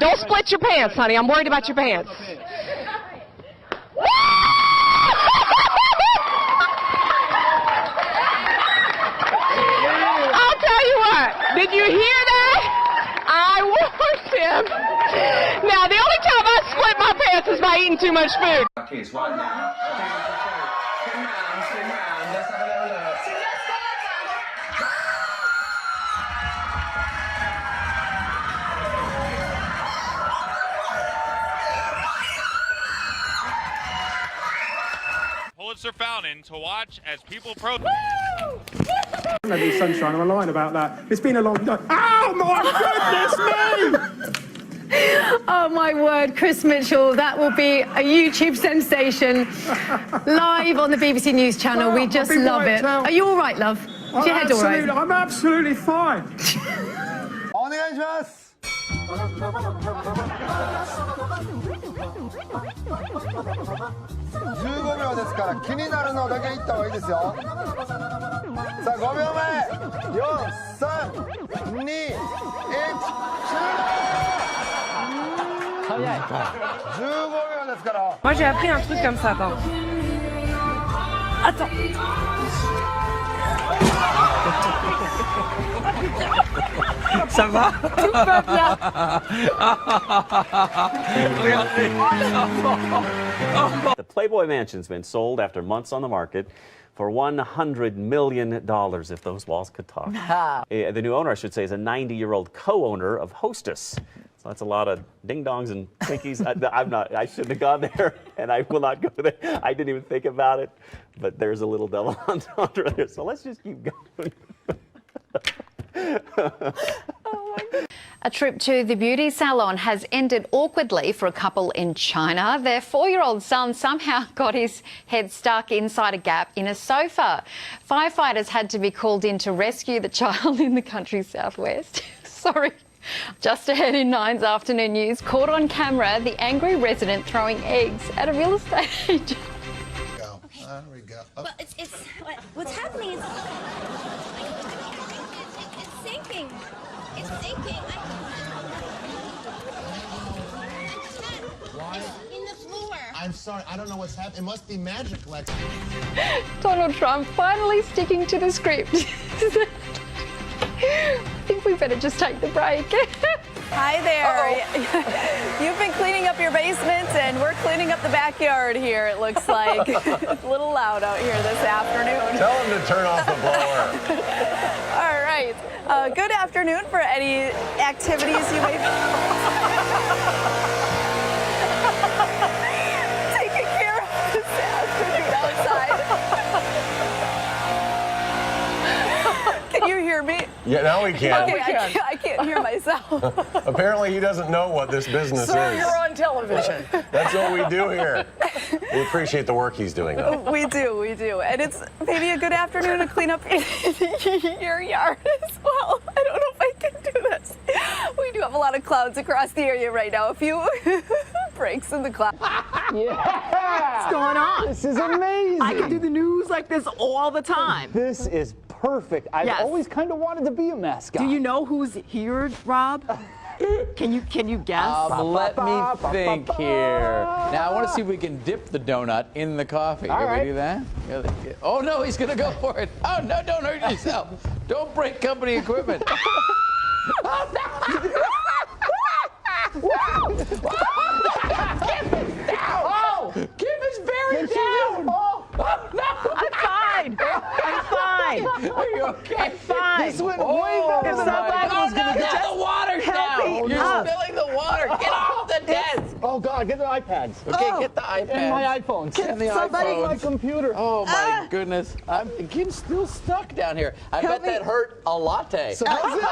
Don't split your pants, honey. I'm worried about your pants. I'll tell you what. Did you hear that? I warned him. Now, the only time I split my pants is by eating too much food. Case right now. Spin round. Let's have a little look. Pulitzer Fountain to watch as people protest. Maybe Sunshine, I'm lying about that. It's been a long time. Oh my goodness me! Oh my word, Chris Mitchell, that will be a YouTube sensation live on the BBC News channel. We just love it. Are you all right, love? Is your head all right? I'm absolutely fine. お願いします。15秒ですから気になるのだけ言った方がいいですよ。さあ5秒前、4、3、2、1、終了。早い。15秒ですから。Moi, j'ai appris un truc comme ça, attends. Attends. Ça va? Tout va bien. The Playboy Mansion's been sold after months on the market for $100 million, if those walls could talk. The new owner, I should say, is a 90-year-old co-owner of Hostess. So that's a lot of ding-dongs and pinkies. I shouldn't have gone there, and I will not go there. I didn't even think about it, but there's a little double entendre there. So let's just keep going. A trip to the beauty salon has ended awkwardly for a couple in China. Their 4-year-old son somehow got his head stuck inside a gap in a sofa. Firefighters had to be called in to rescue the child in the country's southwest. Sorry. Just ahead in 9's afternoon news, caught on camera, the angry resident throwing eggs at a real estate agent. Okay. There we go. Well, what's happening is it's sinking. It's sinking. Why? It's in the floor. I'm sorry, I don't know what's happening. It must be magic, Lex. Donald Trump finally sticking to the script. I think we better just take the break. Hi there. You've been cleaning up your basement, and we're cleaning up the backyard here, it looks like. It's a little loud out here this afternoon. Tell him to turn off the blower. All right. Good afternoon for any activities you may be taking care of this afternoon outside. Can you hear me? Yeah, now we can. Okay, I can't hear myself. Apparently he doesn't know what this business Sir, is. you're on television. That's what we do here. We appreciate the work he's doing, though. We do. And it's maybe a good afternoon to clean up your yard as well. I don't know if I can do this. We do have a lot of clouds across the area right now. A few breaks in the clouds. Yeah. What's going on? This is amazing. I can do the news like this all the time. This is perfect. I've always kind of wanted to be a mascot. Do you know who's here, Rob? Can you guess? Let me think here. Now I want to see if we can dip the donut in the coffee. Can we do that? Oh no, he's gonna go for it. Oh no, don't hurt yourself. Don't break company equipment. Oh no! Kim is buried down. Oh no! I'm fine. Are you okay? I'm fine. This went way better than I thought it was going to go. Get the water down. You're spilling the water. Get off the desk. Oh, God, get the iPads. Okay, get the iPad. And my iPhones. And the Somebody iPhones. my computer. Oh, my goodness. Kim's still stuck down here. I bet that hurt a latte. So that's it.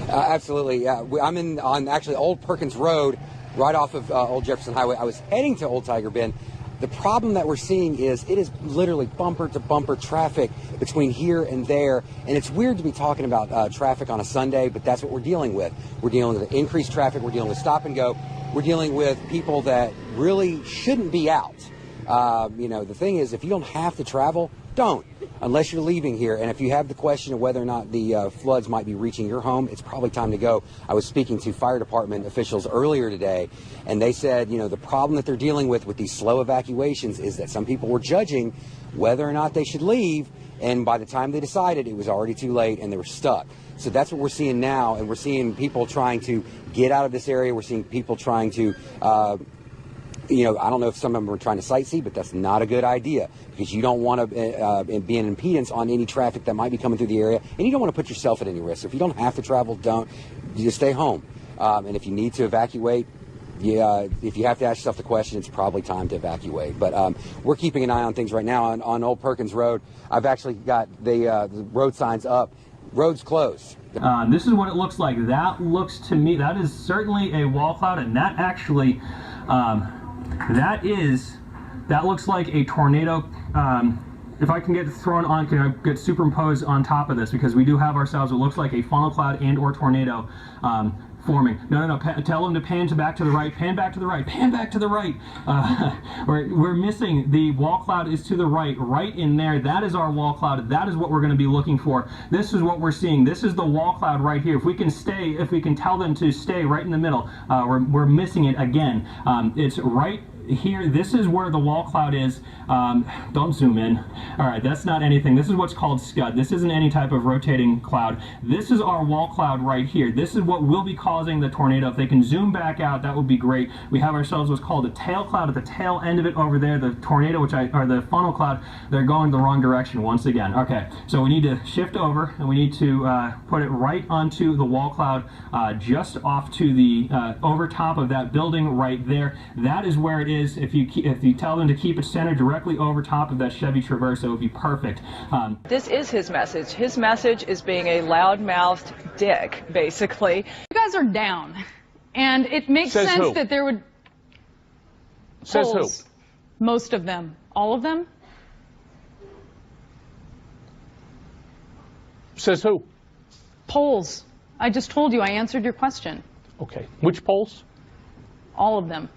Absolutely. I'm on actually Old Perkins Road, right off of Old Jefferson Highway. I was heading to Old Tiger Bend. The problem that we're seeing is it is literally bumper-to-bumper traffic between here and there. And it's weird to be talking about traffic on a Sunday, but that's what we're dealing with. We're dealing with increased traffic. We're dealing with stop and go. We're dealing with people that really shouldn't be out. You know, the thing is, if you don't have to travel, don't, unless you're leaving here. And if you have the question of whether or not the floods might be reaching your home, it's probably time to go. I was speaking to fire department officials earlier today, and they said, you know, the problem that they're dealing with these slow evacuations is that some people were judging whether or not they should leave, and by the time they decided, it was already too late and they were stuck. So that's what we're seeing now, and we're seeing people trying to get out of this area. We're seeing people trying to you know, I don't know if some of them are trying to sightsee, but that's not a good idea, because you don't want to be an impedance on any traffic that might be coming through the area, and you don't want to put yourself at any risk. So if you don't have to travel, don't. You just stay home. And if you need to evacuate, if you have to ask yourself the question, it's probably time to evacuate. But we're keeping an eye on things right now on Old Perkins Road. I've actually got the road signs up. Roads closed. This is what it looks like. That looks to me, that is certainly a wall cloud, and that actually, that looks like a tornado. If I can get thrown on, can I get superimposed on top of this? Because we do have ourselves what looks like a funnel cloud and or tornado forming. No, tell them to pan back to the right, pan back to the right, pan back to the right. We're missing the wall cloud is to the right in there. That is our wall cloud. That is what we're going to be looking for. This is what we're seeing. This is the wall cloud right here. If we can tell them to stay right in the middle, we're missing it again. It's right here. This is where the wall cloud is. Don't zoom in. All right, that's not anything. This is what's called scud. This isn't any type of rotating cloud. This is our wall cloud right here. This is what will be causing the tornado. If they can zoom back out, that would be great. We have ourselves what's called a tail cloud at the tail end of it over there. The tornado, or the funnel cloud, they're going the wrong direction once again. Okay, so we need to shift over, and we need to put it right onto the wall cloud, just off to the over top of that building right there. That is where it is. If you tell them to keep it centered directly over top of that Chevy Traverse, it would be perfect. This is his message. His message is being a loud-mouthed dick, basically. You guys are down, and it makes sense that there would... Says who? Most of them. All of them? Says who? Polls. I just told you. I answered your question. Okay. Which polls? All of them.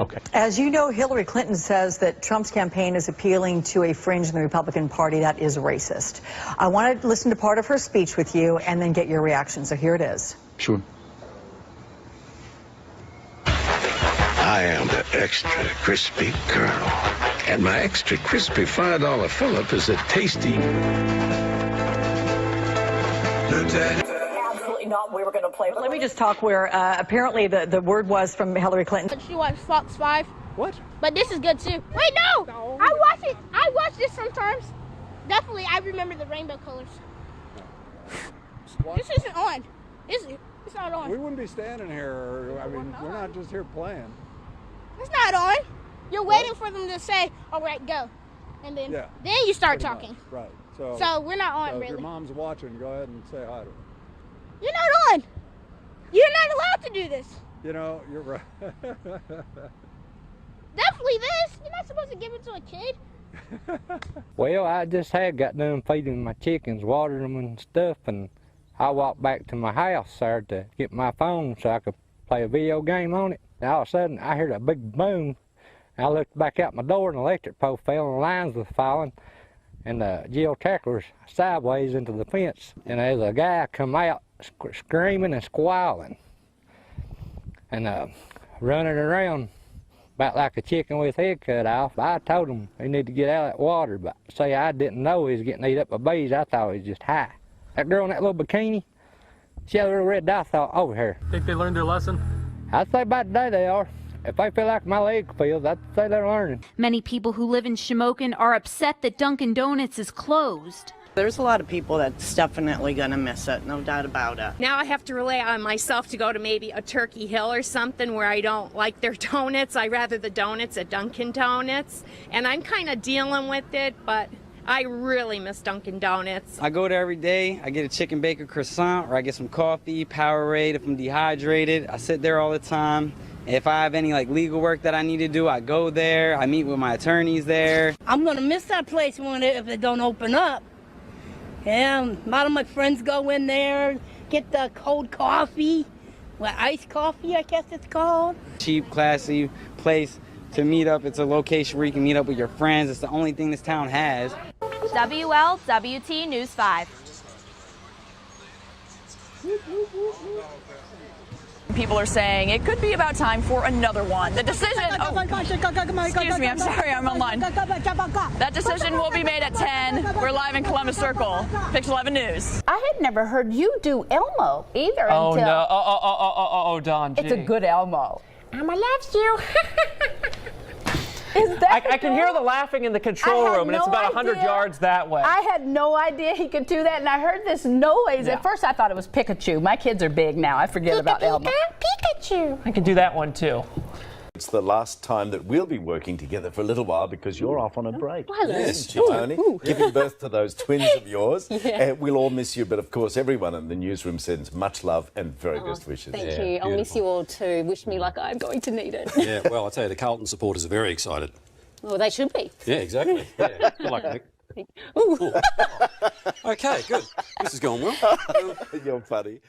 Okay. As you know, Hillary Clinton says that Trump's campaign is appealing to a fringe in the Republican Party that is racist. I want to listen to part of her speech with you and then get your reaction. So here it is. Sure. I am the extra crispy Colonel, and my extra crispy $5 fill-up is a tasty Lieutenant. Not we were going to play. But let me just talk where apparently the word was from Hillary Clinton. She watched Fox 5. What? But this is good too. Wait, no! I watch it. I watch this sometimes. Definitely, I remember the rainbow colors. This isn't on. Is it? It's not on. We wouldn't be standing here. I mean, we're not just here playing. It's not on. You're waiting for them to say, all right, go. And then you start talking. Right. So we're not on, so really. If your mom's watching, go ahead and say hi to her. You're not on. You're not allowed to do this. You know, you're right. Definitely this. You're not supposed to give it to a kid. Well, I just had got done feeding my chickens, watering them and stuff, and I walked back to my house there to get my phone so I could play a video game on it. And all of a sudden, I heard a big boom. I looked back out my door, and the electric pole fell, and the lines were falling, and the geotacker's sideways into the fence. And there's a guy come out screaming and squalling and running around about like a chicken with his head cut off. I told him he needed to get out of that water, but say I didn't know he was getting eat up by bees. I thought he was just high. That girl in that little bikini, she had a little red dot thought over her. Think they learned their lesson? I'd say about today they are. If they feel like my leg feels, I'd say they're learning. Many people who live in Shamokin are upset that Dunkin' Donuts is closed. There's a lot of people that's definitely going to miss it, no doubt about it. Now I have to rely on myself to go to maybe a Turkey Hill or something where I don't like their donuts. I rather the donuts at Dunkin' Donuts. And I'm kind of dealing with it, but I really miss Dunkin' Donuts. I go there every day. I get a chicken bacon croissant, or I get some coffee, Powerade if I'm dehydrated. I sit there all the time. If I have any legal work that I need to do, I go there. I meet with my attorneys there. I'm going to miss that place if it don't open up. Yeah, a lot of my friends go in there, get the cold coffee, iced coffee, I guess it's called. Cheap, classy place, to meet up. It's a location where you can meet up with your friends. It's the only thing this town has. WLWT News 5. People are saying it could be about time for another one. The decision, excuse me, I'm sorry, I'm online. That decision will be made at 10. We're live in Columbus Circle. Pix 11 News. I had never heard you do Elmo either Oh, until... no. Oh, Don G. It's a good Elmo. Elmo loves you. Is that I can hear the laughing in the control room, and it's about 100 yards that way. I had no idea he could do that, and I heard this noise. Yeah. At first, I thought it was Pikachu. My kids are big now. I forget about Elmo. Pikachu. I can do that one, too. It's the last time that we'll be working together for a little while because you're off on a break. Hello. Yes, Tony, giving birth to those twins of yours. Yeah. We'll all miss you, but of course everyone in the newsroom sends much love and very best wishes. Thank you. I'll miss you all too. Wish me like I'm going to need it. Yeah, well, I tell you, the Carlton supporters are very excited. Well, they should be. Yeah, exactly. Yeah. Good luck, Nick. Ooh. Okay, good. This is going well. You're funny.